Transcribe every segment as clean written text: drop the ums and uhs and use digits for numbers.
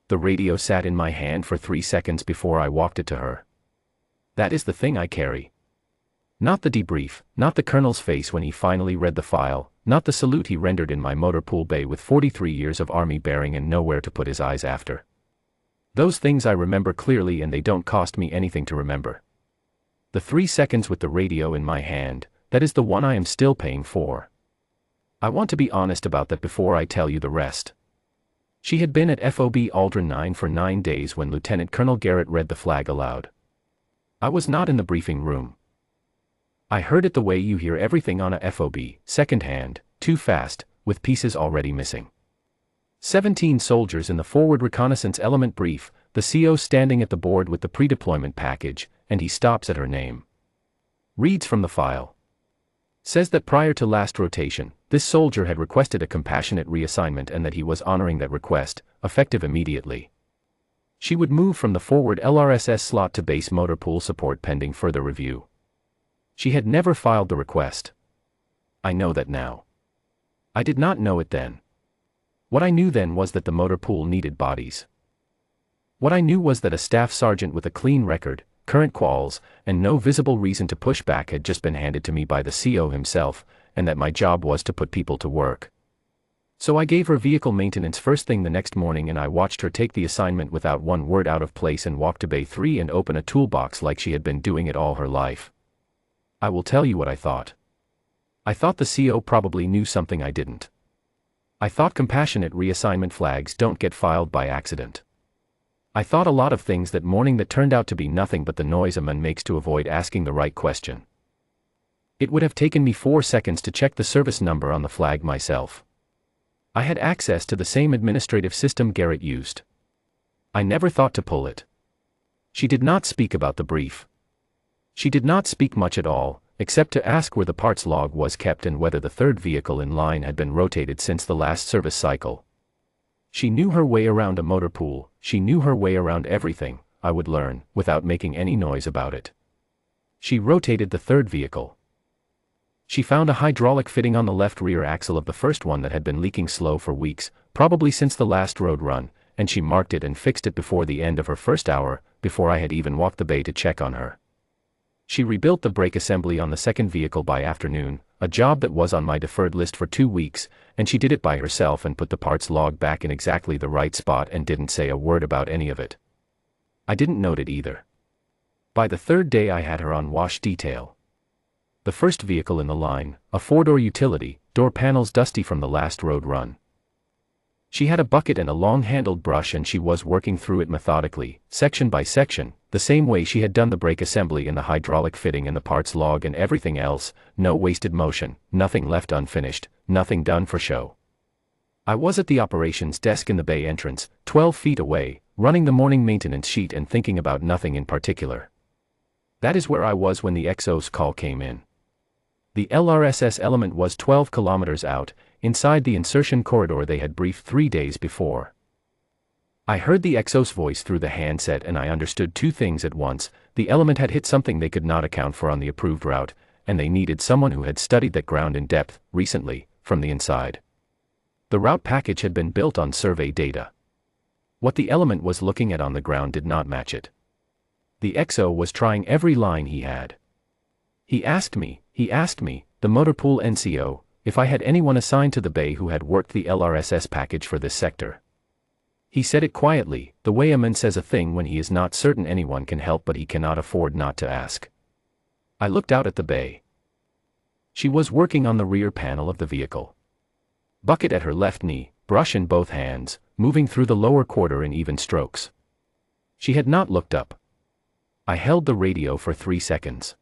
The radio sat in my hand for 3 seconds before I walked it to her. That is the thing I carry. Not the debrief, not the colonel's face when he finally read the file, not the salute he rendered in my motor pool bay with 43 years of army bearing and nowhere to put his eyes after. Those things I remember clearly, and they don't cost me anything to remember. The 3 seconds with the radio in my hand, that is the one I am still paying for. I want to be honest about that before I tell you the rest. She had been at FOB Aldrin 9 for 9 days when Lieutenant Colonel Garrett read the flag aloud. I was not in the briefing room. I heard it the way you hear everything on a FOB, secondhand, too fast, with pieces already missing. 17 soldiers in the forward reconnaissance element brief, the CO standing at the board with the pre-deployment package, and he stops at her name. Reads from the file. Says that prior to last rotation, this soldier had requested a compassionate reassignment and that he was honoring that request, effective immediately. She would move from the forward lrss slot to base motor pool support pending further review. She had never filed the request. I know that now. I did not know it then. What I knew then was that the motor pool needed bodies. What I knew was that a staff sergeant with a clean record, current quals, and no visible reason to push back had just been handed to me by the CO himself, and that my job was to put people to work. So I gave her vehicle maintenance first thing the next morning, and I watched her take the assignment without one word out of place and walk to Bay 3 and open a toolbox like she had been doing it all her life. I will tell you what I thought. I thought the CO probably knew something I didn't. I thought compassionate reassignment flags don't get filed by accident. I thought a lot of things that morning that turned out to be nothing but the noise a man makes to avoid asking the right question. It would have taken me 4 seconds to check the service number on the flag myself. I had access to the same administrative system Garrett used. I never thought to pull it. She did not speak about the brief. She did not speak much at all, except to ask where the parts log was kept and whether the third vehicle in line had been rotated since the last service cycle. She knew her way around a motor pool, she knew her way around everything, I would learn, without making any noise about it. She rotated the third vehicle. She found a hydraulic fitting on the left rear axle of the first one that had been leaking slow for weeks, probably since the last road run, and she marked it and fixed it before the end of her first hour, before I had even walked the bay to check on her. She rebuilt the brake assembly on the second vehicle by afternoon, a job that was on my deferred list for 2 weeks, and she did it by herself and put the parts log back in exactly the right spot and didn't say a word about any of it. I didn't note it either. By the third day I had her on wash detail. The first vehicle in the line, a 4-door utility, door panels dusty from the last road run. She had a bucket and a long-handled brush and she was working through it methodically, section by section, the same way she had done the brake assembly and the hydraulic fitting and the parts log and everything else, no wasted motion, nothing left unfinished, nothing done for show. I was at the operations desk in the bay entrance, 12 feet away, running the morning maintenance sheet and thinking about nothing in particular. That is where I was when the XO's call came in. The lrss element was 12 kilometers out, inside the insertion corridor they had briefed 3 days before. I heard the XO's voice through the handset and I understood 2 things at once. The element had hit something they could not account for on the approved route, and they needed someone who had studied that ground in depth, recently, from the inside. The route package had been built on survey data. What the element was looking at on the ground did not match it. The XO was trying every line he had. He asked me, the motor pool NCO, if I had anyone assigned to the bay who had worked the lrss package for this sector. He said it quietly, the way a man says a thing when he is not certain anyone can help but he cannot afford not to ask. I looked out at the bay. She was working on the rear panel of the vehicle. Bucket at her left knee, brush in both hands, moving through the lower quarter in even strokes. She had not looked up. I held the radio for 3 seconds.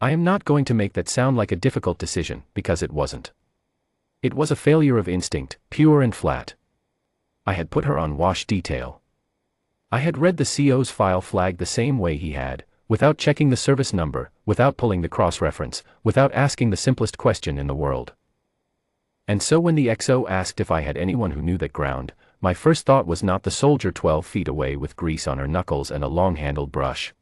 I am not going to make that sound like a difficult decision, because it wasn't. It was a failure of instinct, pure and flat. I had put her on wash detail. I had read the CO's file flag the same way he had, without checking the service number, without pulling the cross-reference, without asking the simplest question in the world. And so when the XO asked if I had anyone who knew that ground, my first thought was not the soldier 12 feet away with grease on her knuckles and a long-handled brush.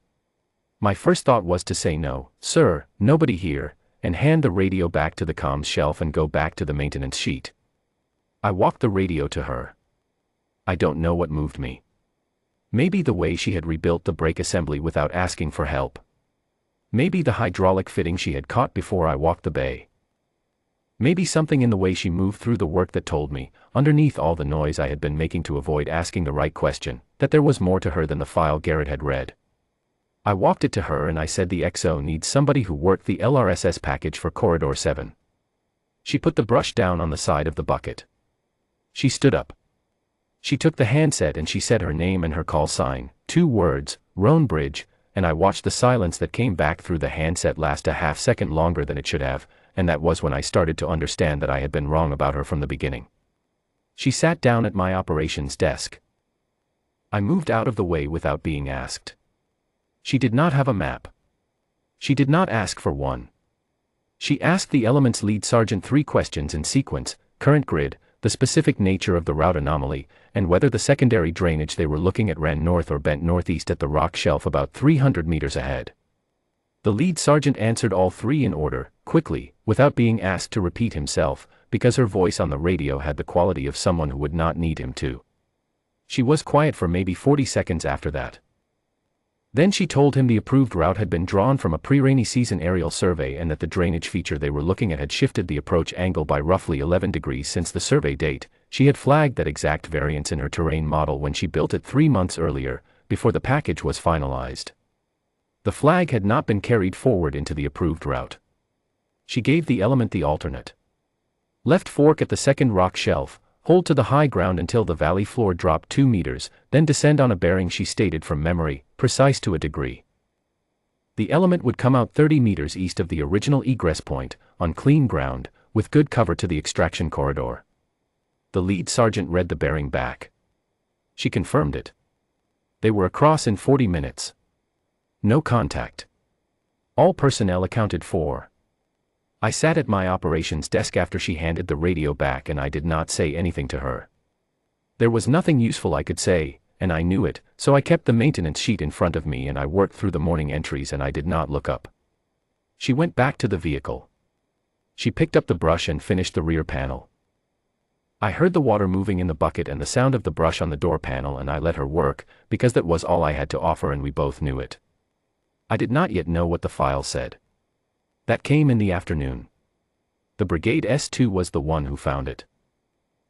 My first thought was to say no, sir, nobody here, and hand the radio back to the comms shelf and go back to the maintenance sheet. I walked the radio to her. I don't know what moved me. Maybe the way she had rebuilt the brake assembly without asking for help. Maybe the hydraulic fitting she had caught before I walked the bay. Maybe something in the way she moved through the work that told me, underneath all the noise I had been making to avoid asking the right question, that there was more to her than the file Garrett had read. I walked it to her and I said the XO needs somebody who worked the lrss package for Corridor 7. She put the brush down on the side of the bucket. She stood up. She took the handset and she said her name and her call sign, 2 words, Roan Bridge, and I watched the silence that came back through the handset last a half second longer than it should have, and that was when I started to understand that I had been wrong about her from the beginning. She sat down at my operations desk. I moved out of the way without being asked. She did not have a map. She did not ask for one. She asked the element's lead sergeant 3 questions in sequence: current grid, the specific nature of the route anomaly, and whether the secondary drainage they were looking at ran north or bent northeast at the rock shelf about 300 meters ahead. The lead sergeant answered all 3 in order, quickly, without being asked to repeat himself, because her voice on the radio had the quality of someone who would not need him to. She was quiet for maybe 40 seconds after that. Then she told him the approved route had been drawn from a pre-rainy season aerial survey and that the drainage feature they were looking at had shifted the approach angle by roughly 11 degrees since the survey date. She had flagged that exact variance in her terrain model when she built it 3 months earlier, before the package was finalized. The flag had not been carried forward into the approved route. She gave the element the alternate. Left fork at the second rock shelf, hold to the high ground until the valley floor dropped 2 meters, then descend on a bearing she stated from memory, precise to a degree. The element would come out 30 meters east of the original egress point, on clean ground, with good cover to the extraction corridor. The lead sergeant read the bearing back. She confirmed it. They were across in 40 minutes. No contact. All personnel accounted for. I sat at my operations desk after she handed the radio back and I did not say anything to her. There was nothing useful I could say, and I knew it, so I kept the maintenance sheet in front of me and I worked through the morning entries and I did not look up. She went back to the vehicle. She picked up the brush and finished the rear panel. I heard the water moving in the bucket and the sound of the brush on the door panel and I let her work, because that was all I had to offer and we both knew it. I did not yet know what the file said. That came in the afternoon. The Brigade S2 was the one who found it.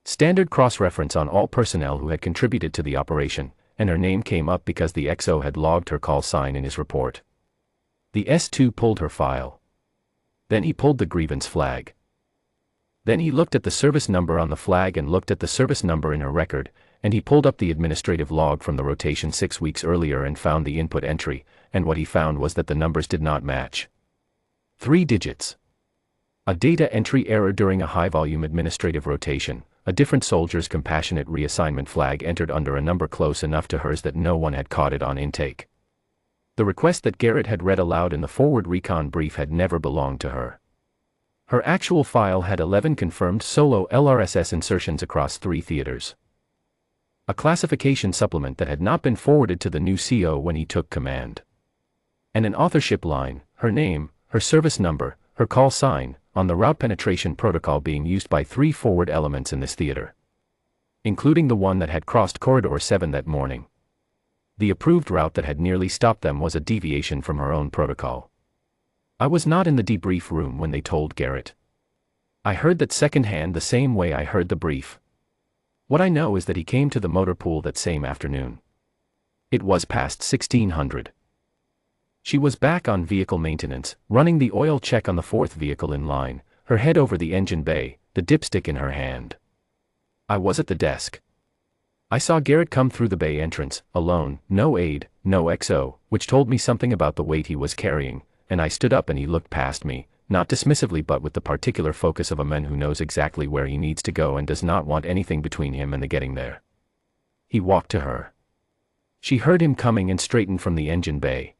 Standard cross-reference on all personnel who had contributed to the operation, and her name came up because the XO had logged her call sign in his report. The S2 pulled her file. Then he pulled the grievance flag. Then he looked at the service number on the flag and looked at the service number in her record, and he pulled up the administrative log from the rotation 6 weeks earlier and found the input entry, and what he found was that the numbers did not match. 3 digits. A data entry error during a high-volume administrative rotation, a different soldier's compassionate reassignment flag entered under a number close enough to hers that no one had caught it on intake. The request that Garrett had read aloud in the forward recon brief had never belonged to her. Her actual file had 11 confirmed solo lrss insertions across 3 theaters. A classification supplement that had not been forwarded to the new CO when he took command. And an authorship line, her name, her service number, her call sign, on the route penetration protocol being used by 3 forward elements in this theater. Including the one that had crossed Corridor 7 that morning. The approved route that had nearly stopped them was a deviation from her own protocol. I was not in the debrief room when they told Garrett. I heard that secondhand the same way I heard the brief. What I know is that he came to the motor pool that same afternoon. It was past 1600. She was back on vehicle maintenance, running the oil check on the 4th vehicle in line, her head over the engine bay, the dipstick in her hand. I was at the desk. I saw Garrett come through the bay entrance, alone, no aide, no XO, which told me something about the weight he was carrying, and I stood up and he looked past me, not dismissively but with the particular focus of a man who knows exactly where he needs to go and does not want anything between him and the getting there. He walked to her. She heard him coming and straightened from the engine bay.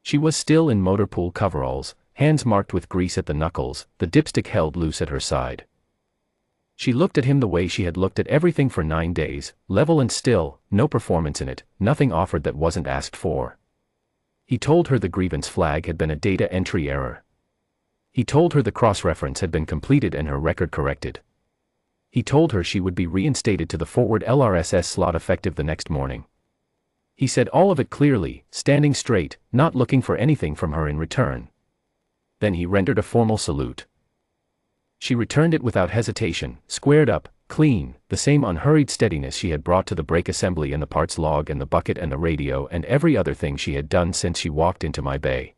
She was still in motor pool coveralls, hands marked with grease at the knuckles, the dipstick held loose at her side. She looked at him the way she had looked at everything for 9 days, level and still, no performance in it, nothing offered that wasn't asked for. He told her the grievance flag had been a data entry error. He told her the cross-reference had been completed and her record corrected. He told her she would be reinstated to the forward lrss slot effective the next morning. He said all of it clearly, standing straight, not looking for anything from her in return. Then he rendered a formal salute. She returned it without hesitation, squared up, clean, the same unhurried steadiness she had brought to the brake assembly and the parts log and the bucket and the radio and every other thing she had done since she walked into my bay.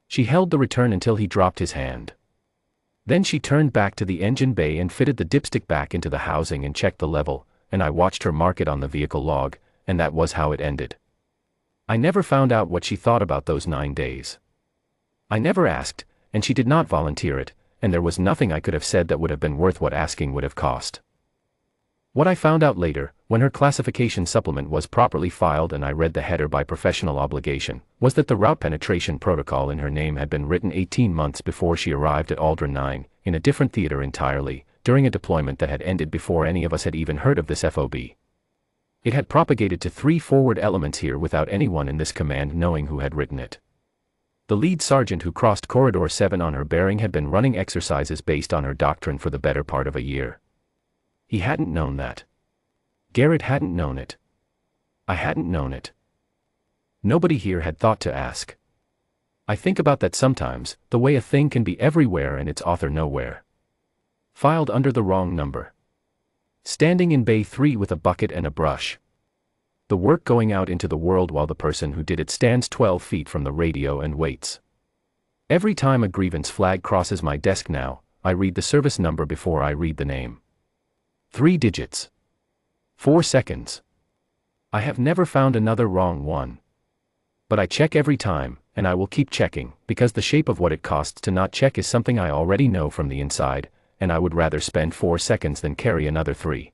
She held the return until he dropped his hand. Then she turned back to the engine bay and fitted the dipstick back into the housing and checked the level, and I watched her mark it on the vehicle log, and that was how it ended. I never found out what she thought about those 9 days. I never asked, and she did not volunteer it, and there was nothing I could have said that would have been worth what asking would have cost. What I found out later, when her classification supplement was properly filed and I read the header by professional obligation, was that the route penetration protocol in her name had been written 18 months before she arrived at Aldrin 9, in a different theater entirely, during a deployment that had ended before any of us had even heard of this FOB. It had propagated to 3 forward elements here without anyone in this command knowing who had written it. The lead sergeant who crossed Corridor 7 on her bearing had been running exercises based on her doctrine for the better part of a year. He hadn't known that. Garrett hadn't known it. I hadn't known it. Nobody here had thought to ask. I think about that sometimes, the way a thing can be everywhere and its author nowhere. Filed under the wrong number. Standing in Bay 3 with a bucket and a brush. The work going out into the world while the person who did it stands 12 feet from the radio and waits. Every time a grievance flag crosses my desk now, I read the service number before I read the name. 3 digits. 4 seconds. I have never found another wrong one. But I check every time, and I will keep checking, because the shape of what it costs to not check is something I already know from the inside, and I would rather spend 4 seconds than carry another 3.